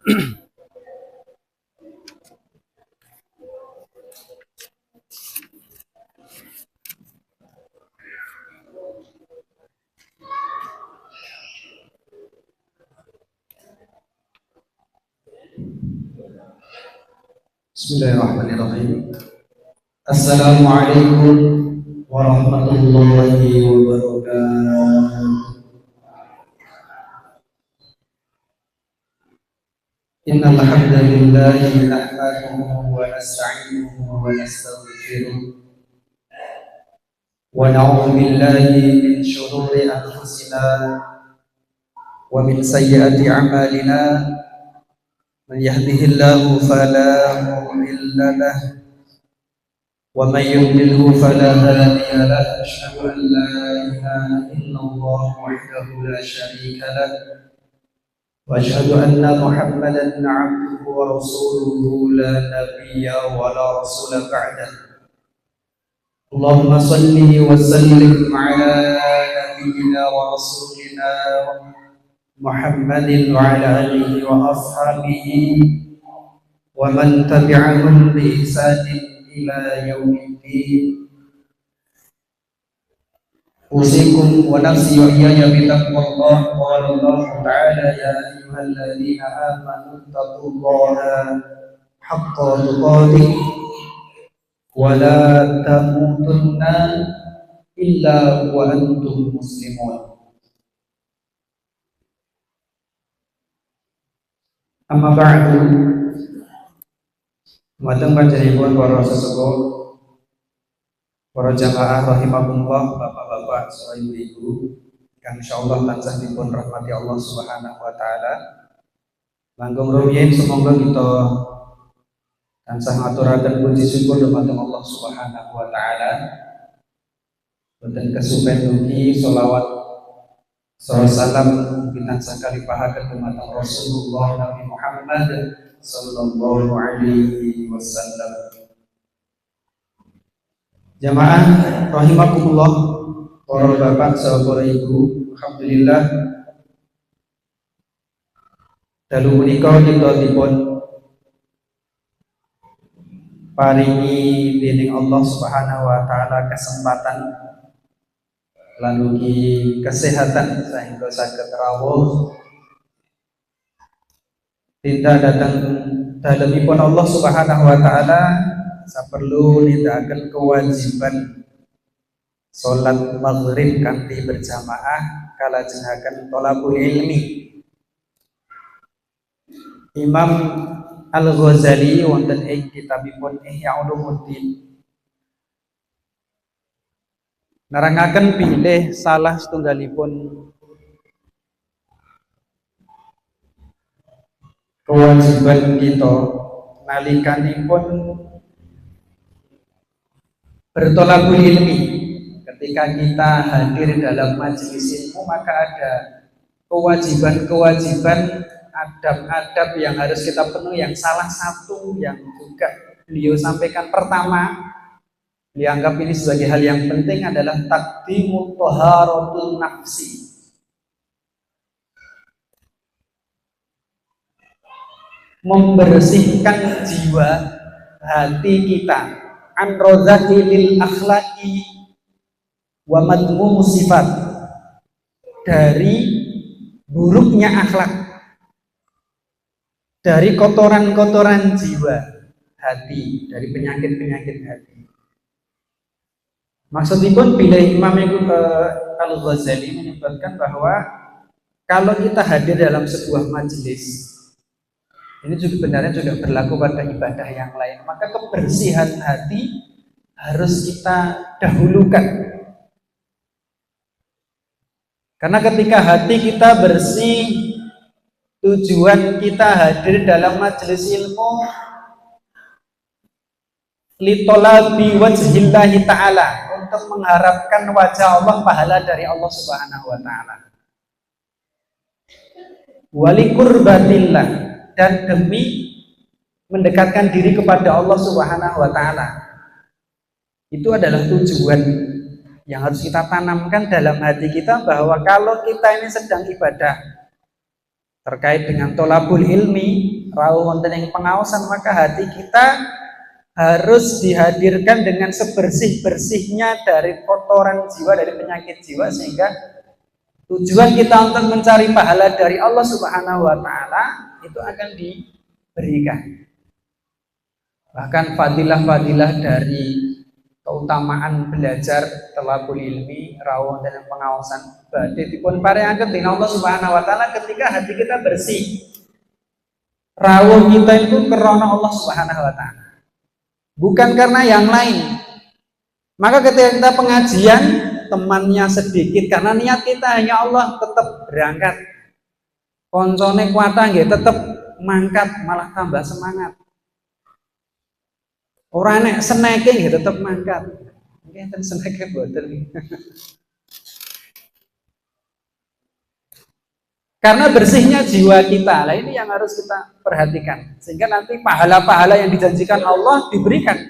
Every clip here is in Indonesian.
Bismillahirrahmanirrahim. Assalamualaikum warahmatullahi wabarakatuh. Innal hamdalillah nahmaduhu wa nasta'inuhu wa nastaghfiruh wa na'udzu billahi min shururi anfusina wa min sayyiati a'malina. Man yahdihillahu fala mudilla lahu wa man yudlilhu fala hadiya lahu. Asyhadu an la ilaha illallah wahdahu la syarika lahu wa asyhadu anna Muhammadan 'abduhu wa rasuluhu la nabiyya wa la rasula ba'dahu. Allahumma shalli wa sallim ala nabiyyina wa rasulina Muhammadin wa ala alihi wa ashabihi wa man tabi'ahum bi ihsanin ila yaumiddin. Usikum wa nafsi wa iyaya bi taqwallah. Qala Allah ta'ala ya ayyuhalladzina amanu taqullaha haqqa tuqatih wa la tamutunna illa wa antum muslimun. Amma ba'du, mateng panjenengan para sesepuh, para jamaah rahimakumullah, bapak-bapak, saha ibu-ibu, kang insyaallah tansah dipun rahmati Allah Subhanahu wa taala. Langkung rumiyin semoga kita tansah ngaturaken puji syukur dumateng Allah Subhanahu wa taala. Boten kesupen ugi selawat salam bitansah kalipahaken dumateng Rasulullah Nabi Muhammad sallallahu alaihi wasallam. Jamaah rahimakumullah, para bapak saha para ibu, alhamdulillah dalu menika kita dipun paringi dening Allah Subhanahu wa taala kesempatan lan ugi kesehatan sehingga saged rawuh tindak datang dalemipun Allah Subhanahu wa taala saperlu nindakaken kewajiban salat maghrib kanthi berjamaah kalajengaken thalabul ilmi. Imam Al-Ghazali wonten ing kitabipun Ihya Ulumuddin nerangaken pilih salah setunggalipun kewajiban kita nalikanipun bertolabul ilmi. Ketika kita hadir dalam majelis ilmu, maka ada kewajiban-kewajiban, adab-adab yang harus kita penuhi. Yang salah satu yang juga beliau sampaikan pertama, dianggap ini sebagai hal yang penting adalah taqdimut thaharatul nafsi. Membersihkan jiwa hati kita an rozakilil akhlaki wa madmum sifat, dari buruknya akhlak, dari kotoran-kotoran jiwa hati, dari penyakit-penyakit hati. Maksudipun bila Imam Al-Ghazali menyebutkan bahwa kalau kita hadir dalam sebuah majelis, ini juga sebenarnya juga berlaku pada ibadah yang lain, maka kebersihan hati harus kita dahulukan. Karena ketika hati kita bersih, tujuan kita hadir dalam majelis ilmu litolabi wajhillahi ta'ala, untuk mengharapkan wajah Allah, pahala dari Allah Subhanahu wa taala. Walikurbatillah, dan demi mendekatkan diri kepada Allah Subhanahu wa taala. Itu adalah tujuan yang harus kita tanamkan dalam hati kita, bahwa kalau kita ini sedang ibadah terkait dengan tholabul ilmi, rawuh wonten ing pengaosan, maka hati kita harus dihadirkan dengan sebersih-bersihnya dari kotoran jiwa, dari penyakit jiwa, sehingga tujuan kita untuk mencari pahala dari Allah Subhanahu wa taala itu akan diberikan. Bahkan fadilah-fadilah dari keutamaan belajar thalabul ilmi, rawuh dan pengaosan badhe dipun paringaken dening Allah Subhanahu wa taala ketika hati kita bersih. Rawuh kita itu karena Allah Subhanahu wa taala, bukan karena yang lain. Maka ketika kita pengajian, temannya sedikit, karena niat kita hanya Allah, tetap berangkat. Koncone kuatah nggih tetap mangkat, malah tambah semangat. Orang nek seneke nggih tetep mangkat. Nggih enten seneke boten. Karena bersihnya jiwa kita. Lah ini yang harus kita perhatikan. Sehingga nanti pahala-pahala yang dijanjikan Allah diberikan.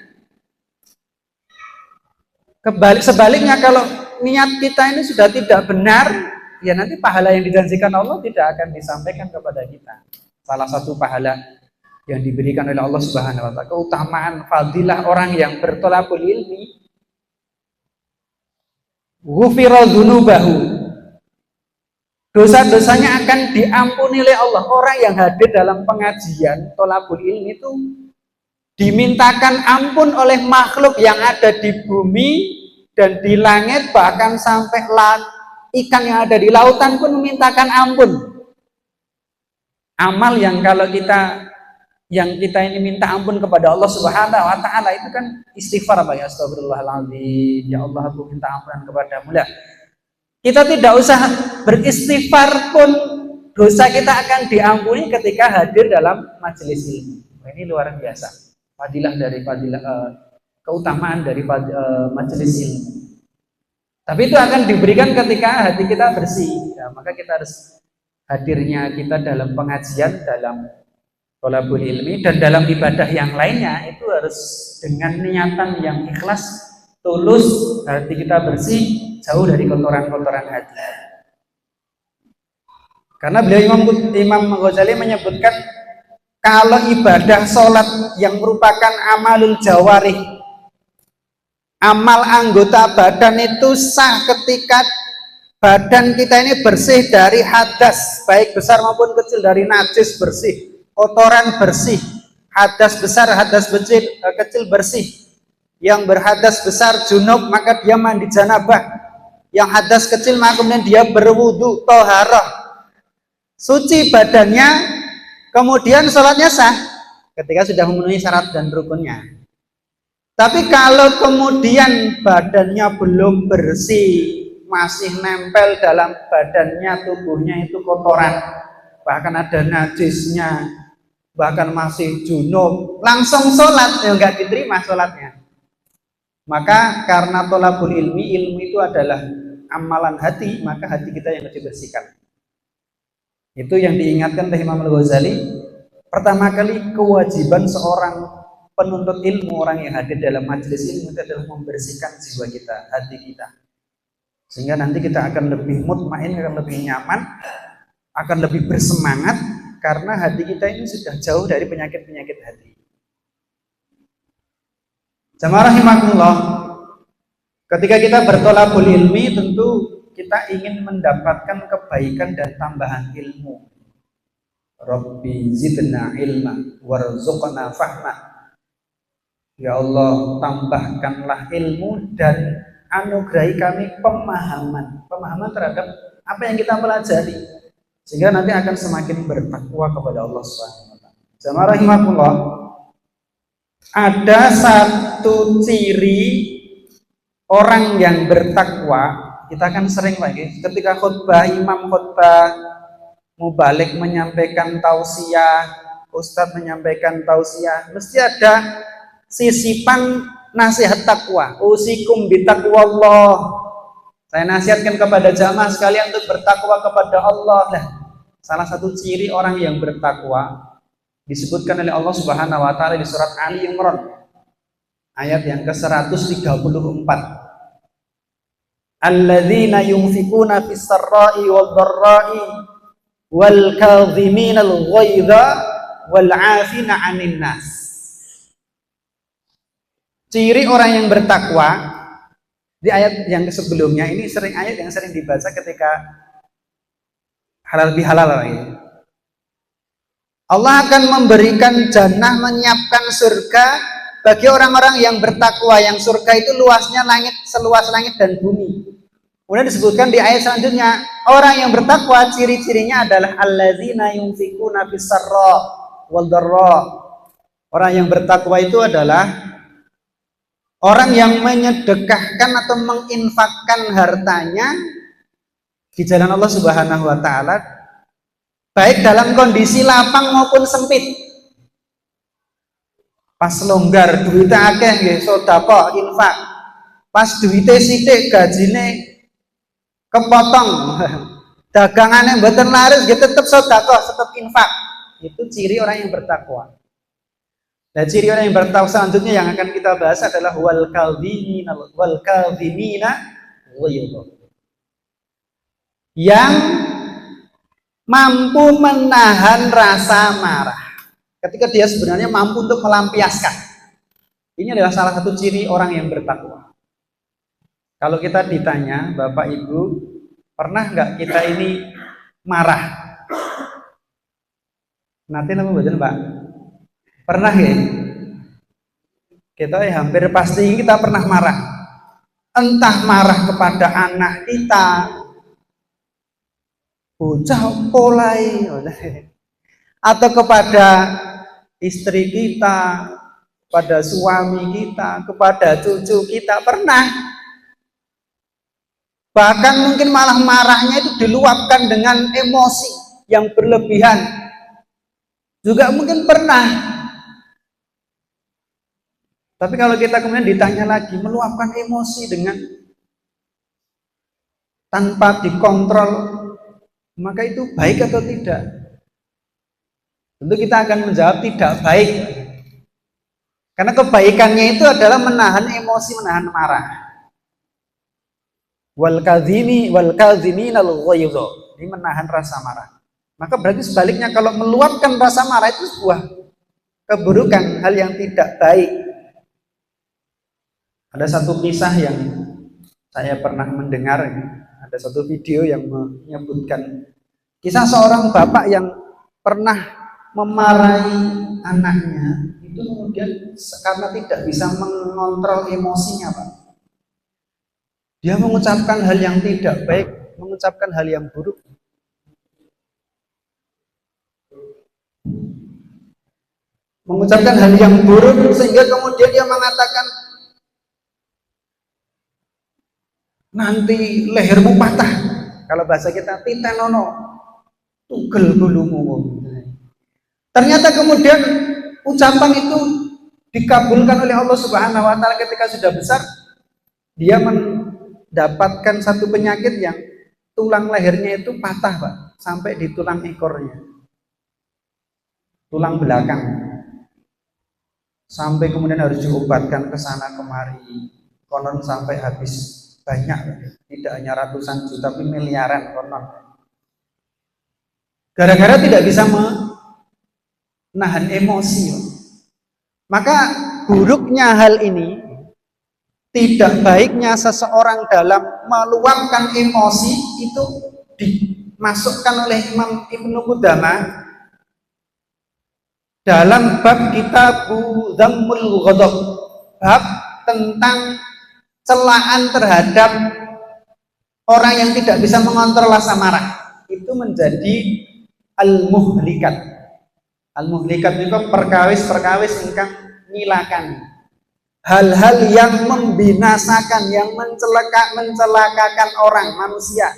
Sebaliknya kalau niat kita ini sudah tidak benar, ya nanti pahala yang dijanjikan Allah tidak akan disampaikan kepada kita. Salah satu pahala yang diberikan oleh Allah Subhanahu wa taala, keutamaan fadilah orang yang berthalabul ilmi, ghufira dzunubahu, dosa-dosanya akan diampuni oleh Allah. Orang yang hadir dalam pengajian thalabul ilmi itu dimintakan ampun oleh makhluk yang ada di bumi dan di langit, bahkan sampai ikan yang ada di lautan pun memintakan ampun. Amal yang kalau kita ini minta ampun kepada Allah Subhanahu wa taala itu kan istighfar, apa ya, astagfirullahaladzim, ya Allah aku minta ampunan kepadamu. Lah, kita tidak usah beristighfar pun dosa kita akan diampuni ketika hadir dalam majelis ilmu. Ini luar biasa. Fadilah dari keutamaan dari majelis ilmu. Tapi itu akan diberikan ketika hati kita bersih. Ya, maka kita harus hadirnya kita dalam pengajian, dalam thalabul ilmi dan dalam ibadah yang lainnya itu harus dengan niatan yang ikhlas, tulus, hati kita bersih, jauh dari kotoran-kotoran hati. Karena beliau Imam Ghazali menyebutkan kalau ibadah sholat yang merupakan amalul jawarih, amal anggota badan itu sah ketika badan kita ini bersih dari hadas, baik besar maupun kecil, dari najis bersih, kotoran bersih, hadas besar, hadas kecil bersih. Yang berhadas besar junub maka dia mandi janabah, yang hadas kecil maka kemudian dia berwudu toharoh, suci badannya, kemudian sholatnya sah ketika sudah memenuhi syarat dan rukunnya. Tapi kalau kemudian badannya belum bersih, masih nempel dalam badannya, tubuhnya itu kotoran, bahkan ada najisnya, bahkan masih junub, langsung sholat, ya nggak diterima sholatnya. Maka karena thalabul ilmi, ilmu itu adalah amalan hati, maka hati kita yang harus dibersihkan. Itu yang diingatkan oleh Imam Al-Ghazali. Pertama kali kewajiban seorang penuntut ilmu, orang yang hadir dalam majelis ilmu, itu adalah membersihkan jiwa kita, hati kita. Sehingga nanti kita akan lebih mutmain, akan lebih nyaman, akan lebih bersemangat, karena hati kita ini sudah jauh dari penyakit-penyakit hati. Jamaah rahimakumullah, ketika kita berthalabul ilmi, tentu kita ingin mendapatkan kebaikan dan tambahan ilmu. Rabbi zidna ilma warzuqna fahma. Ya Allah, tambahkanlah ilmu dan anugerahi kami pemahaman terhadap apa yang kita pelajari, sehingga nanti akan semakin bertakwa kepada Allah Subhanahu wa taala. Jamaah rahimakumullah, ada satu ciri orang yang bertakwa. Kita kan sering lagi ketika khutbah, imam khutbah, mubalik menyampaikan tausiah, ustadz menyampaikan tausiah, mesti ada sisipan nasihat takwa. Usikum bitaqwallah. Saya nasihatkan kepada jamaah sekalian untuk bertakwa kepada Allah. Nah, salah satu ciri orang yang bertakwa disebutkan oleh Allah Subhanahu wa taala di surat Ali Imran ayat yang ke-134. Alladzina yunfikuna fis sarra'i wad dharra'i wal kadhiminal ghaidha wal 'afina 'anil nas. Ciri orang yang bertakwa di ayat yang sebelumnya ini ayat yang sering dibaca ketika halal bihalal ya. Allah akan memberikan jannah, menyiapkan surga bagi orang-orang yang bertakwa, yang surga itu luasnya langit, seluas langit dan bumi. Kemudian disebutkan di ayat selanjutnya, orang yang bertakwa ciri-cirinya adalah alladzina yunfikuna fis-sarra wal dharra. Orang yang bertakwa itu adalah orang yang menyedekahkan atau menginfakkan hartanya di jalan Allah Subhanahu wa taala, baik dalam kondisi lapang maupun sempit. Pas longgar duitnya akeh nggih sedekah infak. Pas duitnya sithik gajine kepotong, dagangannya mboten laris nggih tetep sedekah, tetep infak. Itu ciri orang yang bertakwa. Nah, ciri orang yang bertakwa selanjutnya yang akan kita bahas adalah wal kadhimina yang mampu menahan rasa marah ketika dia sebenarnya mampu untuk melampiaskan. Ini adalah salah satu ciri orang yang bertakwa. Kalau kita ditanya, Bapak Ibu, pernah nggak kita ini marah? Nanti nama badan Pak. Pernah ya? Kita hampir pasti kita pernah marah. Entah marah kepada anak kita, bocah polai, atau kepada istri kita, pada suami kita, kepada cucu kita, pernah. Bahkan mungkin malah marahnya itu diluapkan dengan emosi yang berlebihan. Juga mungkin pernah. Tapi kalau kita kemudian ditanya lagi, meluapkan emosi dengan tanpa dikontrol, maka itu baik atau tidak? Tentu kita akan menjawab tidak baik. Karena kebaikannya itu adalah menahan emosi, menahan marah. Wal kadhiminal ghaidha, ini menahan rasa marah. Maka berarti sebaliknya kalau meluapkan rasa marah itu sebuah keburukan, hal yang tidak baik. Ada satu kisah yang saya pernah mendengar, ada satu video yang menyebutkan kisah seorang bapak yang pernah memarahi anaknya, itu kemudian karena tidak bisa mengontrol emosinya, Pak. Dia mengucapkan hal yang tidak baik, mengucapkan hal yang buruk. Mengucapkan hal yang buruk sehingga kemudian dia mengatakan, nanti lehermu patah. Kalau bahasa kita titanono, tugel bulumu. Ternyata kemudian ucapan itu dikabulkan oleh Allah Subhanahu wa taala ketika sudah besar. Dia mendapatkan satu penyakit yang tulang lehernya itu patah, Pak, sampai di tulang ekornya. Tulang belakang. Sampai kemudian harus diobatkan ke sana kemari. Konon sampai habis banyak, tidak hanya ratusan juta tapi miliaran konon. Gara-gara tidak bisa menahan emosi. Maka buruknya hal ini, tidak baiknya seseorang dalam meluapkan emosi itu dimasukkan oleh Imam Ibnu Qudamah dalam bab kitab Dzammul Ghadab, bab tentang celaan terhadap orang yang tidak bisa mengontrol rasa marah. Itu menjadi al-muhlikat. Al-muhlikat itu perkawis-perkawis ingkang nyilakan, hal-hal yang membinasakan, yang mencelakakan orang, manusia,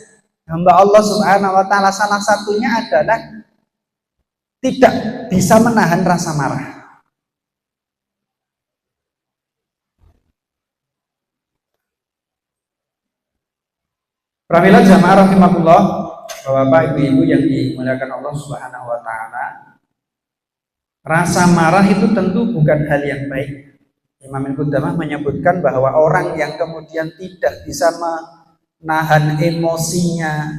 hamba Allah Subhanahu wa taala. Salah satunya adalah tidak bisa menahan rasa marah. Pramila jamaah rahimakumullah, Bapak Ibu yang dimuliakan Allah Subhanahu wa taala. Rasa marah itu tentu bukan hal yang baik. Imam Ibnu Qudamah menyebutkan bahwa orang yang kemudian tidak bisa menahan emosinya,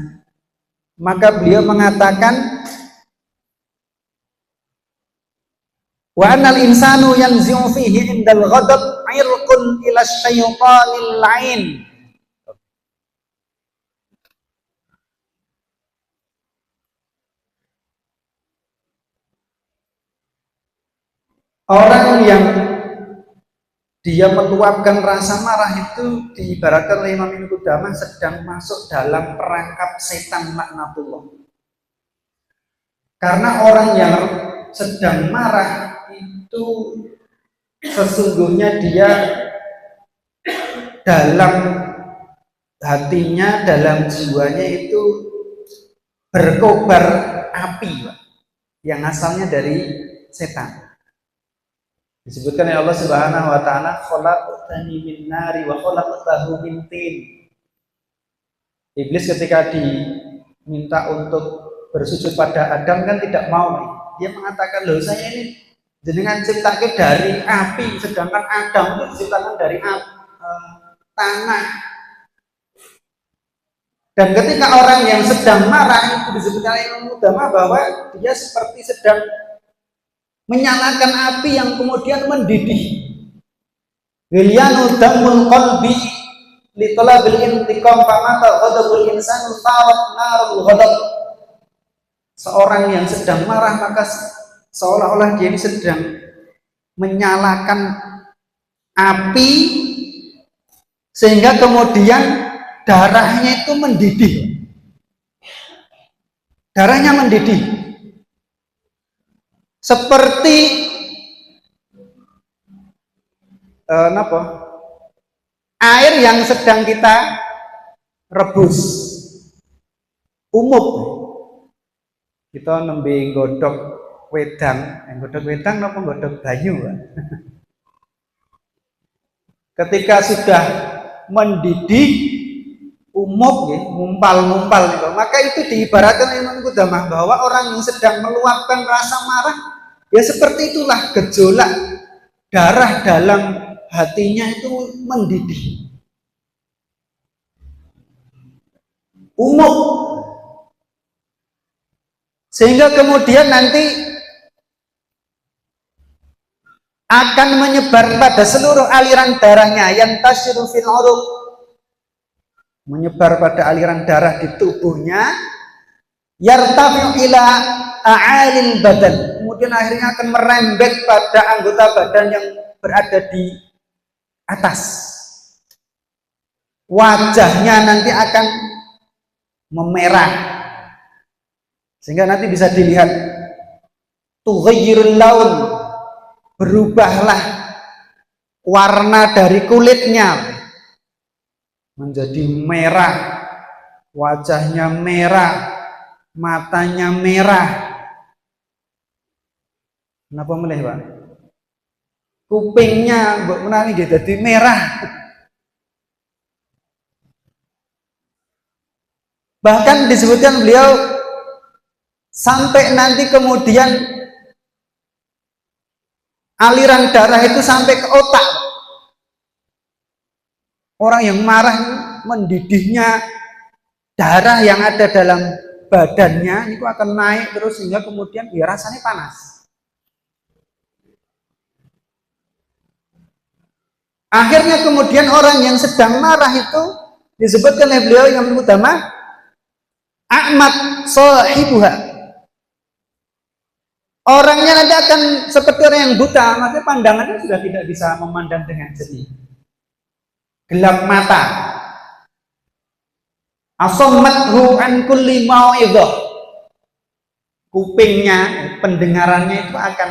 maka beliau mengatakan Wa annal insanu yanzi'u fihi indal ghadab irqun ila syaitanil lain. Orang yang dia meluapkan rasa marah itu diibaratkan oleh Imam Ibnu Qudamah sedang masuk dalam perangkap setan laknatullah. Karena orang yang sedang marah itu sesungguhnya dia dalam hatinya, dalam jiwanya itu berkobar api, Pak, yang asalnya dari setan. Disebutkan oleh Allah Subhanahu wa taala, khalaqtani min nari wa khalaqtahu min tin. Iblis ketika diminta untuk bersujud pada Adam kan tidak mau. Dia mengatakan, "Loh, saya ini jenengan ciptakan dari api, sedangkan Adam itu diciptakan dari tanah." Dan ketika orang yang sedang marah itu disebutkan oleh Imam Qudamah bahwa dia seperti sedang menyalakan api yang kemudian mendidih. Wilyanu damul qalbi li talabil intiqam famata ghadabul insanu tarat narul ghadab. Seorang yang sedang marah maka seolah-olah dia ini sedang menyalakan api sehingga kemudian darahnya itu mendidih. Darahnya mendidih. Seperti air yang sedang kita rebus, umup kita nembe godhog wedang, godhog wedang napa godhog banyu. Ketika sudah mendidih, umup, mumpal-mumpal, maka itu diibaratkan Imam Qudamah bahwa orang yang sedang meluapkan rasa marah, ya seperti itulah gejolak darah dalam hatinya itu mendidih, umup, sehingga kemudian nanti akan menyebar pada seluruh aliran darahnya, yang tasyiru fil uruq, menyebar pada aliran darah di tubuhnya, yartafi'u ila a'alil badan, kemudian akhirnya akan merembet pada anggota badan yang berada di atas. Wajahnya nanti akan memerah sehingga nanti bisa dilihat tughayyirul laun, berubahlah warna dari kulitnya menjadi merah, wajahnya merah, matanya merah. Kenapa meleh, Pak? Kupingnya mbok menawi nggih dadi merah. Bahkan disebutkan beliau sampai nanti kemudian aliran darah itu sampai ke otak. Orang yang marah mendidihnya darah yang ada dalam badannya itu akan naik terus sehingga kemudian ya rasanya panas. Akhirnya kemudian orang yang sedang marah itu disebutkan oleh beliau yang utama a'mat sahibuha. Orangnya nanti akan seperti orang yang buta, maksudnya pandangannya sudah tidak bisa memandang dengan jernih. Gelap mata. Asammathu an kulli mau'idhah. Kupingnya, pendengarannya itu akan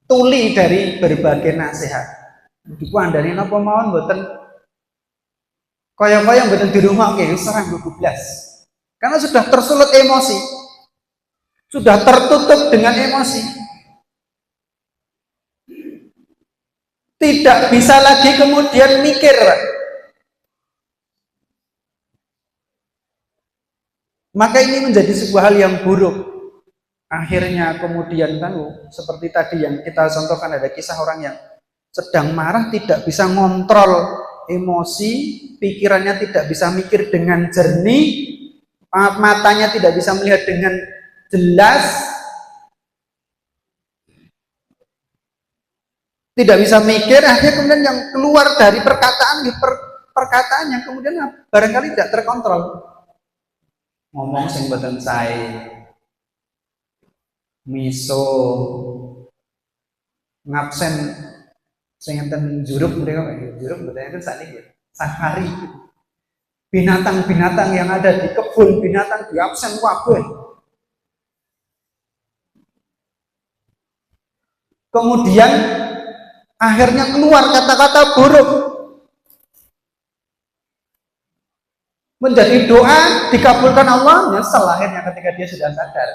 tuli dari berbagai nasihat. Dikuandani napa mawon mboten kaya-kaya mboten dirungokke serang blas. Karena sudah tersulut emosi. Sudah tertutup dengan emosi. Tidak bisa lagi kemudian mikir. Maka ini menjadi sebuah hal yang buruk. Akhirnya kemudian kan seperti tadi yang kita contohkan, ada kisah orang yang sedang marah tidak bisa ngontrol emosi, pikirannya tidak bisa mikir dengan jernih, matanya tidak bisa melihat dengan jelas, tidak bisa mikir, akhirnya kemudian yang keluar dari perkataan perkataan yang kemudian barangkali tidak terkontrol. Ngomong sing boten sae, miso, ngabsen sing enten juruk mereka juruk mboten sakniki safari. Binatang-binatang yang ada di kebun binatang di absen kabeh. Kemudian akhirnya keluar kata-kata buruk. Menjadi doa dikabulkan Allah, nyesel akhirnya ketika dia sudah sadar.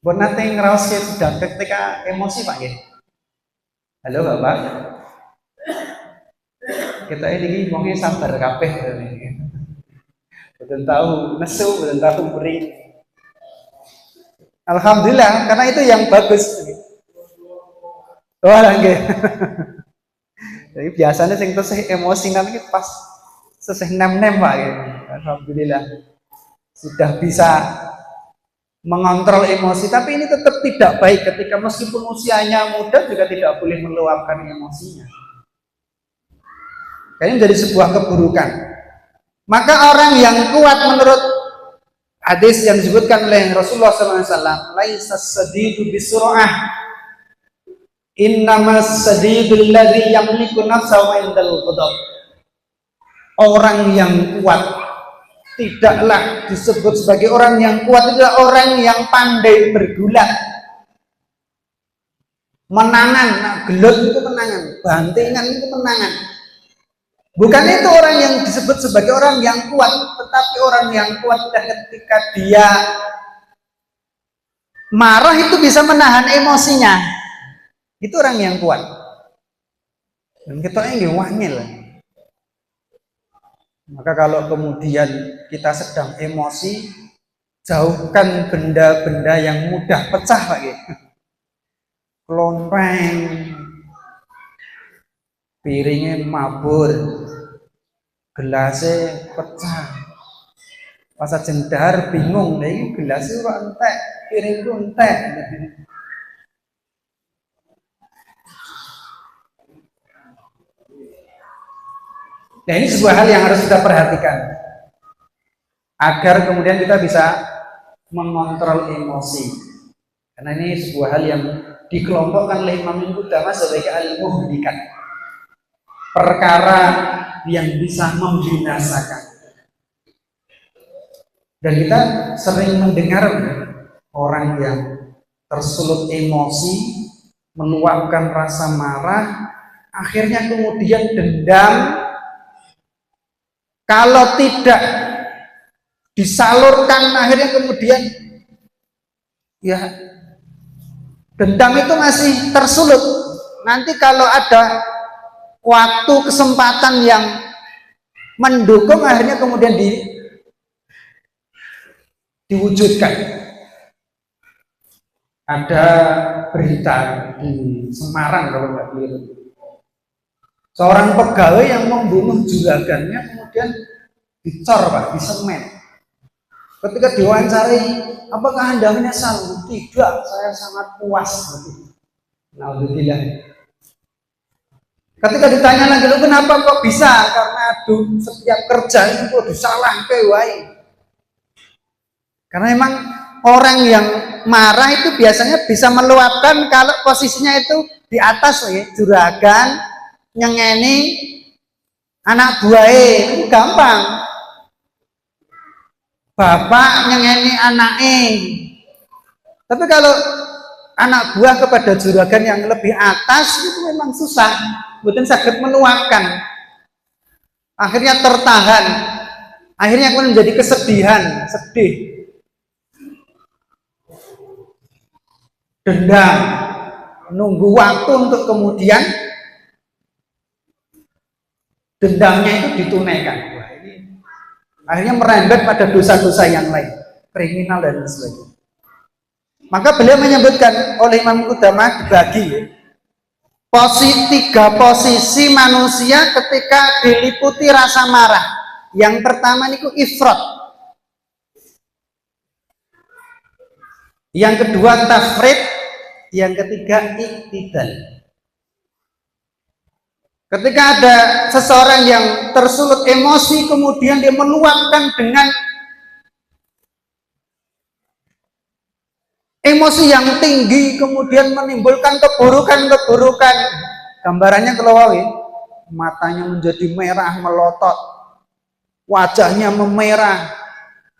Buat nanti ngerasa sudah ketika emosi Pak ya. Halo Bapak. Kita ini ngomongnya sabar kabeh. Belum tahu nesu, belum tahu beri. Alhamdulillah, karena itu yang bagus. Wah, nggih. Jadi biasanya sing tesih emosi nanti pas seseh nem-nem Pak ya. Alhamdulillah. Sudah bisa mengontrol emosi, tapi ini tetap tidak baik ketika meskipun usianya muda juga tidak boleh meluapkan emosinya. Kayaknya menjadi sebuah keburukan. Maka orang yang kuat menurut hadis yang disebutkan oleh Rasulullah SAW, laisa sadidu bisur'ah, innamas sadidul ladzi yamliku nafsahu indal ghadab. Orang yang kuat tidaklah disebut sebagai orang yang kuat, itu adalah orang yang pandai bergulat, menangan. Nah, gelut itu menangan, bantingan itu menangan. Bukan itu orang yang disebut sebagai orang yang kuat, tetapi orang yang kuat ketika dia marah itu bisa menahan emosinya. Itu orang yang kuat. Dan kita ini wangil. Maka kalau kemudian kita sedang emosi, jauhkan benda-benda yang mudah pecah lagi. Kelonteng, piringnya mabur, gelasnya pecah. Pas jendar bingung, nih gelasnya kok entek, piringku entek. Nah, ini sebuah hal yang harus kita perhatikan agar kemudian kita bisa mengontrol emosi. Karena ini sebuah hal yang dikelompokkan oleh Imam Ibnu Qudamah sebagai al-muhlikat, perkara yang bisa membinasakan. Dan kita sering mendengar orang yang tersulut emosi, meluapkan rasa marah, akhirnya kemudian dendam. Kalau tidak disalurkan, akhirnya kemudian ya dendam itu masih tersulut. Nanti kalau ada waktu kesempatan yang mendukung, akhirnya kemudian diwujudkan. Ada berita di Semarang kalau nggak keliru, seorang pegawai yang membunuh juragannya kemudian dicor Pak, disemen. Ketika diwawancari, apakah Anda menyesal? Tidak, saya sangat puas. Alhamdulillah. Ketika ditanya lagi, lu kenapa kok bisa? Karena aduh, setiap kerja itu disalah kewai. Karena memang orang yang marah itu biasanya bisa meluapkan kalau posisinya itu di atas ya, juragan, nyengeni anak buahnya itu gampang. Bapak nyengeni anaknya. Tapi kalau anak buah kepada juragan yang lebih atas itu memang susah, bukan sakit meluapkan. Akhirnya tertahan. Akhirnya kemudian menjadi kesedihan, sedih. Dendam. Nunggu waktu untuk kemudian dendamnya itu ditunaikan. Wah, ini akhirnya merembet pada dosa-dosa yang lain, kriminal dan sebagainya. Maka beliau menyebutkan oleh Imam Qudamah dibagi tiga posisi manusia ketika diliputi rasa marah. Yang pertama itu ifrat. yang kedua tafrid, yang ketiga iktidal. Ketika ada seseorang yang tersulut emosi kemudian dia meluapkan dengan emosi yang tinggi kemudian menimbulkan keburukan-keburukan, gambarannya kalau matanya menjadi merah melotot, wajahnya memerah,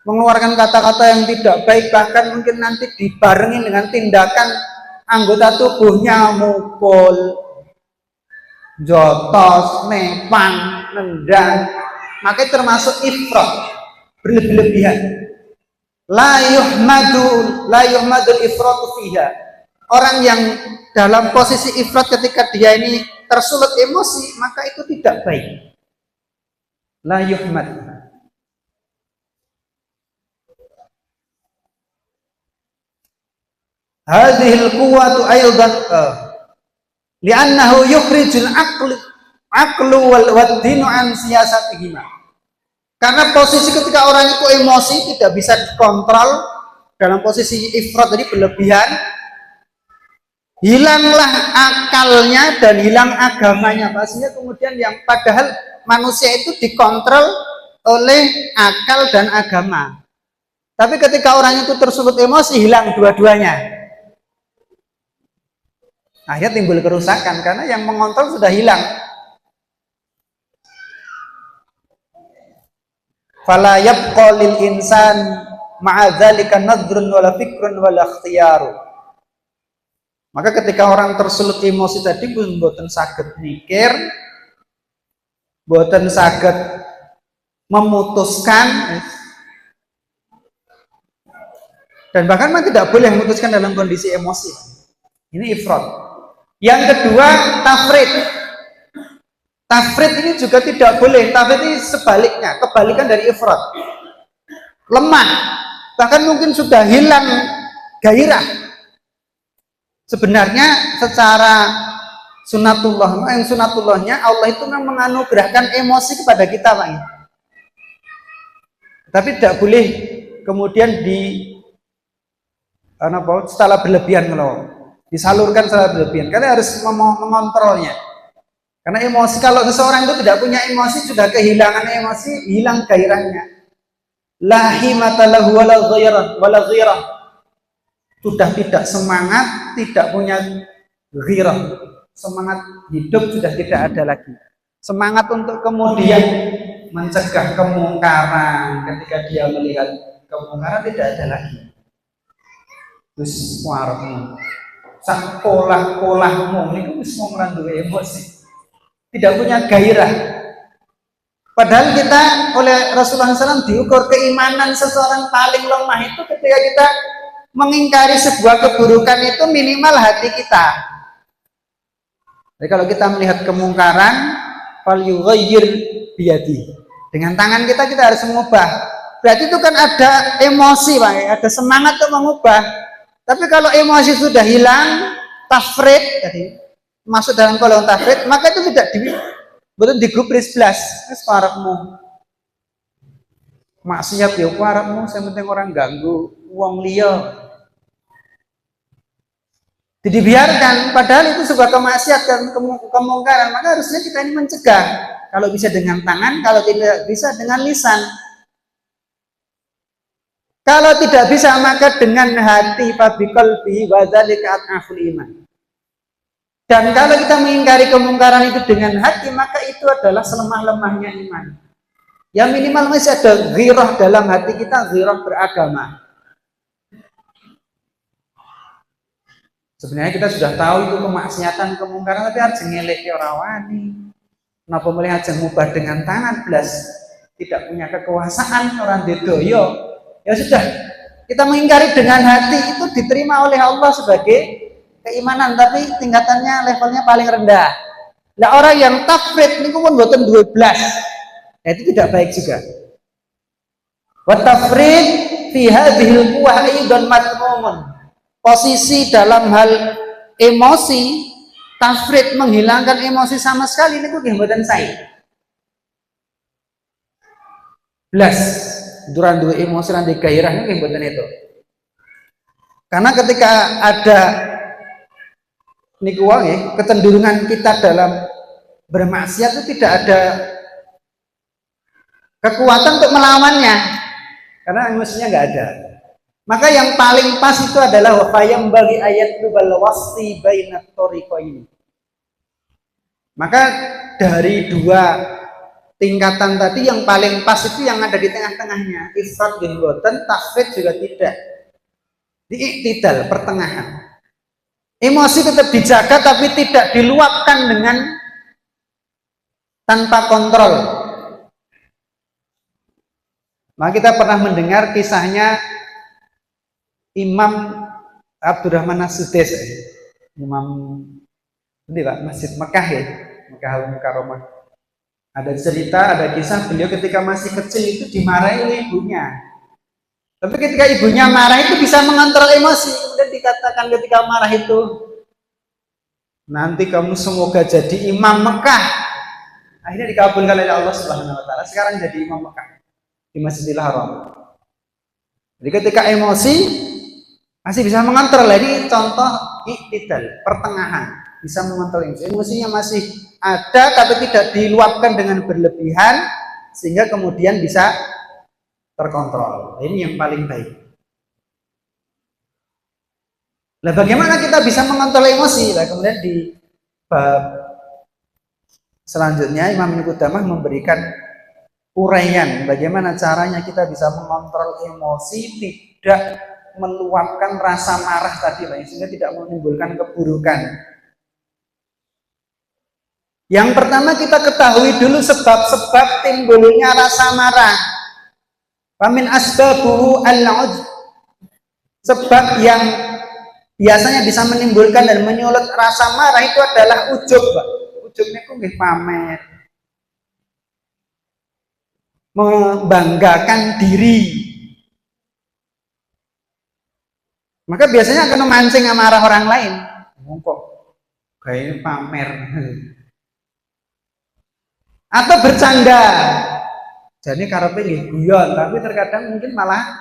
mengeluarkan kata-kata yang tidak baik, bahkan mungkin nanti dibarengi dengan tindakan anggota tubuhnya mukul, jotos, nepang, nendang, maka termasuk ifrat, berlebihan. La yuhmadul ifratu fiha. Orang yang dalam posisi ifrat ketika dia ini tersulut emosi, maka itu tidak baik. La yuhmad. Hadhil quwwatu aidan li'annahu yukhrijul aqlu wal dinu an siyasatihima. Karena posisi ketika orang itu emosi tidak bisa dikontrol dalam posisi ifrat jadi berlebihan, hilanglah akalnya dan hilang agamanya. Pastinya kemudian yang padahal manusia itu dikontrol oleh akal dan agama. Tapi ketika orang itu tersulut emosi, hilang dua-duanya. Akhirnya timbul kerusakan karena yang mengontrol sudah hilang. Fala yabqa lil insan ma'a dzalika nadrun wala fikrun wala ikhtiyaru. Maka ketika orang tersulut emosi tadi mboten saged mikir, mboten saged memutuskan, dan bahkan tidak boleh memutuskan dalam kondisi emosi. Ini ifrat. Yang kedua tafrid. Tafrid ini juga tidak boleh. Tafrid ini sebaliknya, kebalikan dari ifrat. Lemah, bahkan mungkin sudah hilang gairah. Sebenarnya secara sunatullahnya Allah itu memang menganugerahkan emosi kepada kita, Pak. Tapi tidak boleh kemudian setelah berlebihan disalurkan setelah berlebihan. Kalian harus mengontrolnya. Karena emosi, kalau seseorang itu tidak punya emosi, sudah kehilangan emosi, hilang gairahnya. La himata lahu wala ghirah. Sudah tidak semangat, tidak punya ghirah. Semangat hidup sudah tidak ada lagi. Semangat untuk kemudian mencegah kemungkaran, ketika dia melihat kemungkaran tidak ada lagi. Terus warmu, sak polah-polahmu itu bisa mengandung emosi. Tidak punya gairah. Padahal kita oleh Rasulullah SAW diukur keimanan seseorang paling lemah itu ketika kita mengingkari sebuah keburukan itu minimal hati kita. Jadi kalau kita melihat kemungkaran, fal yughayyir biyadi. Dengan tangan kita harus mengubah. Berarti itu kan ada emosi, Pak, ada semangat untuk mengubah. Tapi kalau emosi sudah hilang, tafrid tadi masuk dalam golongan tafrid, maka itu tidak betul digubris belas. Wis parepmu. Maksiat ya parepmu, yang penting orang ganggu wong liya. Jadi biarkan, padahal itu sebuah kemaksiatan, kemungkaran, maka harusnya kita ini mencegah. Kalau bisa dengan tangan, kalau tidak bisa dengan lisan. Kalau tidak bisa maka dengan hati, fabiqalbi wa dzalika at'aful iman. Dan kalau kita mengingkari kemungkaran itu dengan hati, maka itu adalah selemah-lemahnya iman. Yang minimal masih ada ghirah dalam hati kita, ghirah beragama. Sebenarnya kita sudah tahu itu kemaksiatan, kemungkaran, tapi harus ngelek orang wani. Kenapa melihat mubah dengan tangan belas tidak punya kekuasaan orang dedoyo. Ya sudah, kita mengingkari dengan hati itu diterima oleh Allah sebagai keimanan, tapi tingkatannya levelnya paling rendah. Nah, orang yang tafrid ini pun boten 12. Nah, itu tidak baik juga. Wa tafrid fi hadhil quwwah aidan matmumun. Posisi dalam hal emosi, tafrid menghilangkan emosi sama sekali ini kok mboten sae. Blas, duran duwe emosi lan gairah nggih mboten itu. Karena ketika ada niku wae kecenderungan kita dalam bermaksiat itu tidak ada kekuatan untuk melawannya, karena emosinya nggak ada. Maka yang paling pas itu adalah wafayam bagi ayat lubal wasti bainat thoriqain. Maka dari dua tingkatan tadi yang paling pas itu yang ada di tengah-tengahnya. Ifrat bin boten, tafrid juga tidak. Di iktidal, pertengahan. Emosi tetap dijaga tapi tidak diluapkan dengan tanpa kontrol. Maka kita pernah mendengar kisahnya Imam Abdurrahman As-Sudais, Imam ini Pak, Masjid Mekah ya, Mekah Al-Mukarramah. Ada cerita, ada kisah beliau ketika masih kecil itu dimarahi oleh ibunya. Tapi ketika ibunya marah itu bisa mengontrol emosi. Kemudian dikatakan ketika marah itu, nanti kamu semoga jadi imam Mekah. Akhirnya dikabulkan oleh Allah Subhanahu Wa Taala. Sekarang jadi imam Mekah di Masjidil Haram. Jadi ketika emosi masih bisa mengontrol. Ini contoh iktidal, pertengahan, bisa mengontrol emosi. Emosinya masih ada tapi tidak diluapkan dengan berlebihan sehingga kemudian bisa terkontrol. Ini yang paling baik. Nah, bagaimana kita bisa mengontrol emosi? Nah, kemudian di bab selanjutnya Imam Ibnu Qudamah memberikan uraian bagaimana caranya kita bisa mengontrol emosi, tidak meluapkan rasa marah tadi, sehingga tidak menimbulkan keburukan. Yang pertama kita ketahui dulu sebab-sebab timbulnya rasa marah. Famin asbabuhu al-'ujb. Sebab yang biasanya bisa menimbulkan dan menyulut rasa marah itu adalah ujub, Pak. Ujub niku nggih pamer. Membanggakan diri. Maka biasanya akan memancing amarah orang lain. Kok kayak pamer. Atau bercanda. Jadi karepe nggih guyon, tapi terkadang mungkin malah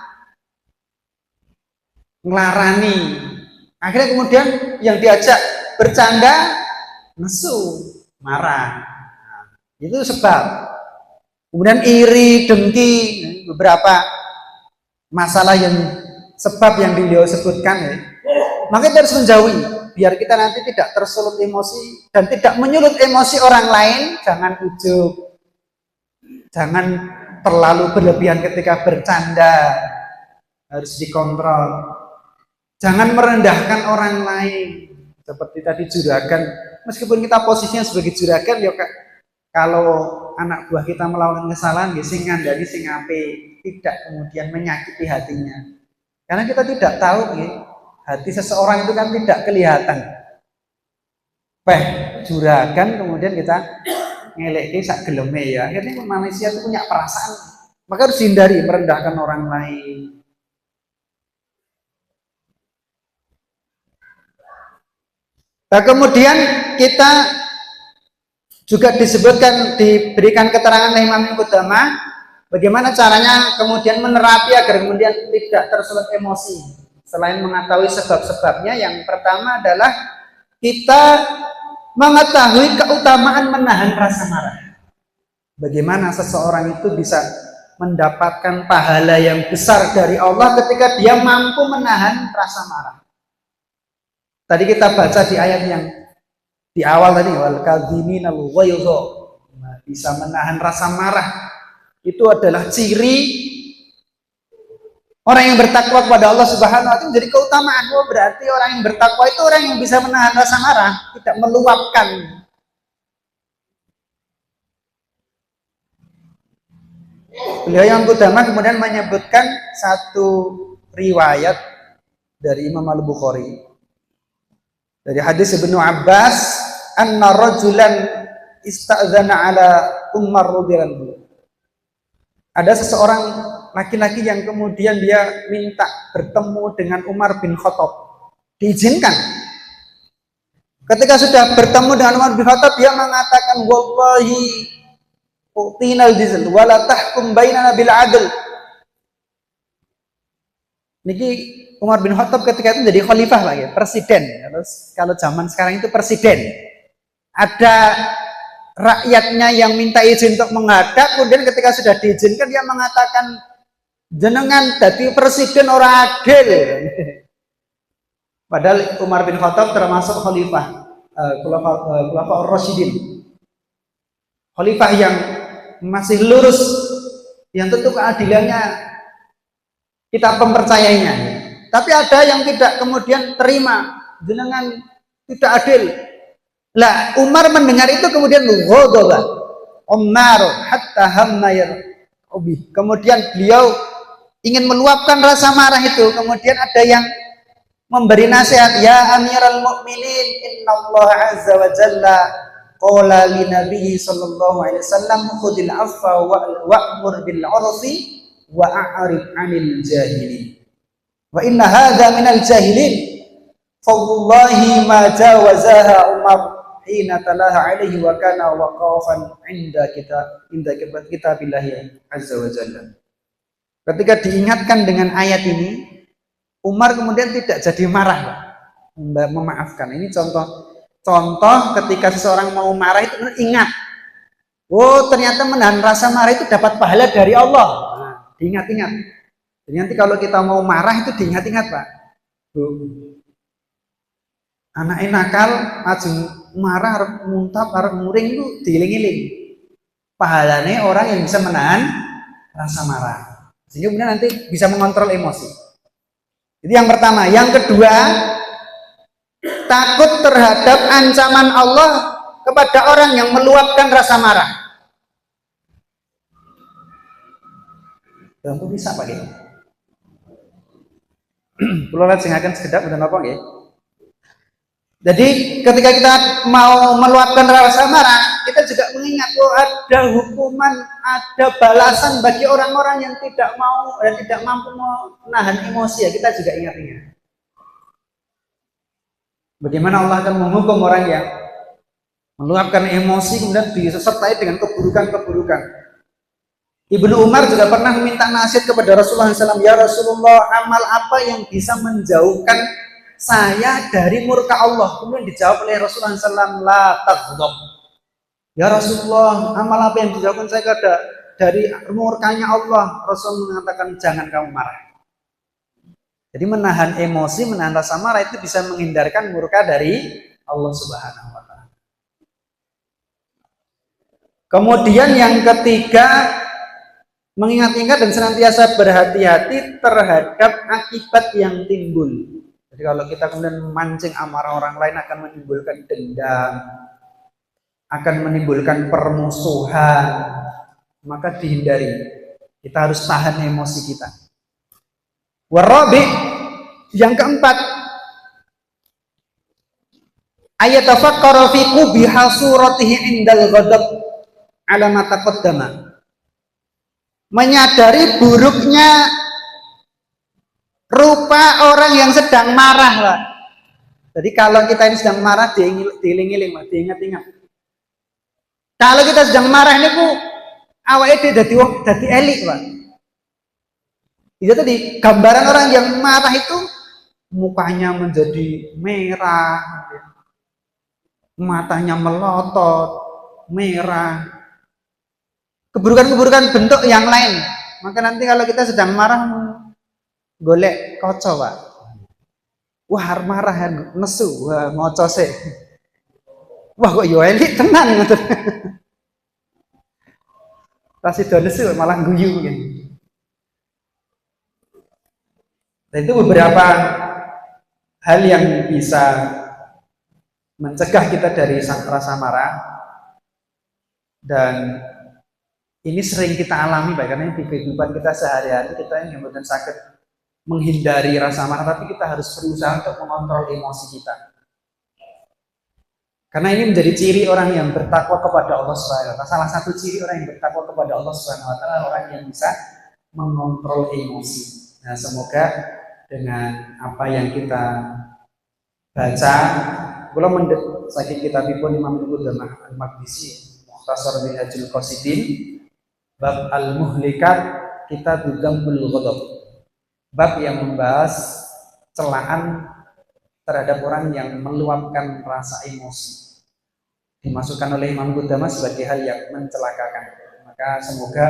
ngelarani. Akhirnya kemudian yang diajak bercanda nesu, marah. Nah, itu sebab. Kemudian iri, dengki, beberapa masalah yang sebab yang beliau sebutkan ya. Maka kita harus menjauhi biar kita nanti tidak tersulut emosi dan tidak menyulut emosi orang lain. Jangan ujub, jangan terlalu berlebihan ketika bercanda, harus dikontrol. Jangan merendahkan orang lain seperti tadi juragan. Meskipun kita posisinya sebagai juragan ya Kak, kalau anak buah kita melakukan kesalahan ya sing ngandani sing apik, tidak kemudian menyakiti hatinya. Karena kita tidak tahu ya, hati seseorang itu kan tidak kelihatan. Juragan kemudian kita ngeleki sak geleme ya. Akhirnya manusia itu punya perasaan. Maka harus hindari merendahkan orang lain. Nah, kemudian kita juga diberikan keterangan oleh Imam Ibnu Qudamah bagaimana caranya kemudian menerapi agar kemudian tidak tersulut emosi. Selain mengetahui sebab-sebabnya, yang pertama adalah kita mengetahui keutamaan menahan rasa marah. Bagaimana seseorang itu bisa mendapatkan pahala yang besar dari Allah ketika dia mampu menahan rasa marah. Tadi kita baca di ayat yang di awal tadi, wal kadhiminal ghaidha, bisa menahan rasa marah. Itu adalah ciri orang yang bertakwa kepada Allah Subhanahu wa taala. Menjadi keutamaan. Berarti orang yang bertakwa itu orang yang bisa menahan rasa marah, tidak meluapkan. Beliau yang Qudamah kemudian menyebutkan satu riwayat dari Imam Al-Bukhari. Dari hadis Ibnu Abbas, anna rajulan ista'dzana ala Umar radhiyallahu anhu. Ada seseorang laki-laki yang kemudian dia minta bertemu dengan Umar bin Khattab. Diizinkan. Ketika sudah bertemu dengan Umar bin Khattab, dia mengatakan, wallahi utinal dizl wala tahkum bainana bil adl. Niki Umar bin Khattab ketika itu jadi khalifah Pak ya, presiden. Kalau zaman sekarang itu presiden. Ada rakyatnya yang minta izin untuk menghadap, kemudian ketika sudah diizinkan dia mengatakan jenengan jadi presiden orang adil. Padahal Umar bin Khattab termasuk khalifah Khulafaur Rasyidin. Khalifah yang masih lurus, yang tentu keadilannya kita mempercayainya. Tapi ada yang tidak kemudian terima, jenengan tidak adil. Lah Umar mendengar itu kemudian ghadaba Umar hatta hamma yarbi. Kemudian beliau ingin meluapkan rasa marah itu. Kemudian ada yang memberi nasihat, ya Amirul Mukminin, innallaha azza wa jalla qala li nabiyyi sallallahu alaihi wasallam khudil afwa wa'mur bil 'urfi wa a'rid 'anil jahilin. Wa inna hadza minal jahilin. Fa wallahi ma jawazaha Umar hina talaha alaihi wa kana waqafan inda kitabillahi azza wa jalla. Ketika diingatkan dengan ayat ini, Umar kemudian tidak jadi marah, memaafkan. Ini contoh ketika seseorang mau marah itu ingat, oh ternyata menahan rasa marah itu dapat pahala dari Allah. Nah, diingat-ingat. Jadi nanti kalau kita mau marah itu diingat-ingat Pak. Anak nakal, ajeng marah, harus muntap, harus muring itu diiling-iling. Pahalanya orang yang bisa menahan rasa marah. Sehingga kemudian nanti bisa mengontrol emosi. Itu yang pertama. Yang kedua, takut terhadap ancaman Allah kepada orang yang meluapkan rasa marah. Lampu bisa Pak ya? Pulau lihat singakan sekedap udah apa nggih? Jadi ketika kita mau meluapkan rasa marah, kita juga mengingat bahwa ada hukuman, ada balasan bagi orang-orang yang tidak mau dan tidak mampu menahan emosi ya. Kita juga ingat-ingat. Bagaimana Allah akan menghukum orang yang meluapkan emosi kemudian disertai dengan keburukan-keburukan. Ibnu Umar juga pernah meminta nasihat kepada Rasulullah SAW, ya Rasulullah, amal apa yang bisa menjauhkan saya dari murka Allah? Kemudian dijawab oleh Rasulullah SAW, la taghdab. Ya Rasulullah, amal apa yang dijauhkan saya dari murkanya Allah? Rasulullah mengatakan, jangan kamu marah. Jadi menahan emosi, menahan rasa marah itu bisa menghindarkan murka dari Allah Subhanahu wa Ta'ala. Kemudian yang ketiga, mengingat-ingat dan senantiasa berhati-hati terhadap akibat yang timbul. Jadi kalau kita kemudian memancing amarah orang lain akan menimbulkan dendam, akan menimbulkan permusuhan, maka dihindari. Kita harus tahan emosi kita. Warabi, yang keempat, ayatafakkara fi qubiha suratihi indal ghadab ala ma taqaddama. Menyadari buruknya rupa orang yang sedang marah Pak. Jadi kalau kita ini sedang marah, diiling-iling, diingat-ingat. Kalau kita sedang marah ini awalnya jadi elik Pak. Itu tadi gambaran orang yang marah itu mukanya menjadi merah, matanya melotot, merah. Keburukan-keburukan bentuk yang lain. Maka nanti kalau kita sedang marah, golek koco Pak. Wah marah ya, nesu, wah ngoco sih. Wah kok yo elik tenan ngoten. Pasti do nesu malah guyu gitu. Dan itu beberapa hal yang bisa mencegah kita dari rasa marah. Dan ini sering kita alami Pak, karena di kehidupan kita sehari-hari kita yang kemudian sakit menghindari rasa marah, tapi kita harus berusaha untuk mengontrol emosi kita. Karena ini menjadi ciri orang yang bertakwa kepada Allah Subhanahu wa Ta'ala. Salah satu ciri orang yang bertakwa kepada Allah Subhanahu wa Ta'ala, orang yang bisa mengontrol emosi. Nah, semoga dengan apa yang kita baca, kula mendhet saking kitabipun Imam Qudamah Al-Maqdisi Mukhtasar Minhajul Qasidin bab al-muhlikat kitab dzambul ghadab. Bab yang membahas celaan terhadap orang yang meluapkan rasa emosi. Dimasukkan oleh Imam Qudamah sebagai hal yang mencelakakan. Maka semoga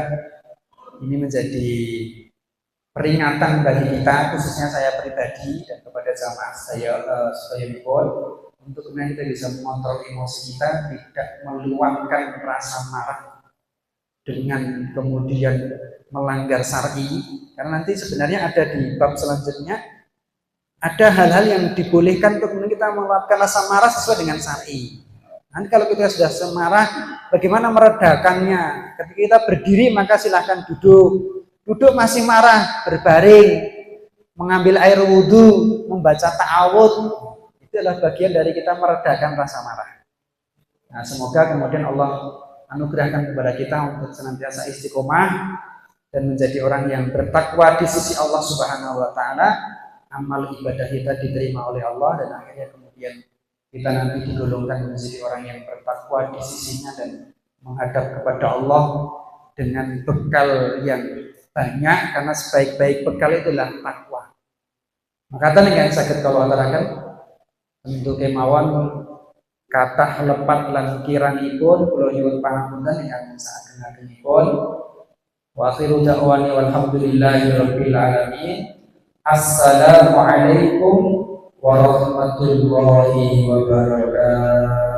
ini menjadi peringatan bagi kita, khususnya saya pribadi dan kepada jamaah saya sebagai untuk kemudian kita bisa mengontrol emosi kita, tidak meluapkan rasa marah dengan kemudian melanggar syar'i. Karena nanti sebenarnya ada di bab selanjutnya ada hal-hal yang dibolehkan untuk kemudian kita meluapkan rasa marah sesuai dengan syar'i. Nanti kalau kita sudah semarah, bagaimana meredakannya? Ketika kita berdiri maka silahkan duduk. Duduk masih marah, berbaring, mengambil air wudhu, membaca ta'awud. Itu adalah bagian dari kita meredakan rasa marah. Nah, semoga kemudian Allah anugerahkan kepada kita untuk senantiasa istiqomah dan menjadi orang yang bertakwa di sisi Allah Subhanahu wa taala. Amal ibadah kita diterima oleh Allah dan akhirnya kemudian kita nanti digolongkan menjadi orang yang bertakwa di sisinya dan menghadap kepada Allah dengan bekal yang banyak, karena sebaik-baik bekal itulah takwa. Maka yang sakit kalau atarakan untuk kemauan kata lepat lan kirangipun kula nyuwun pangapunten ingkang saageng-agengipun. Wa akhiru da'wani walhamdulillahi rabbil alamin. Assalamualaikum warahmatullahi wabarakatuh.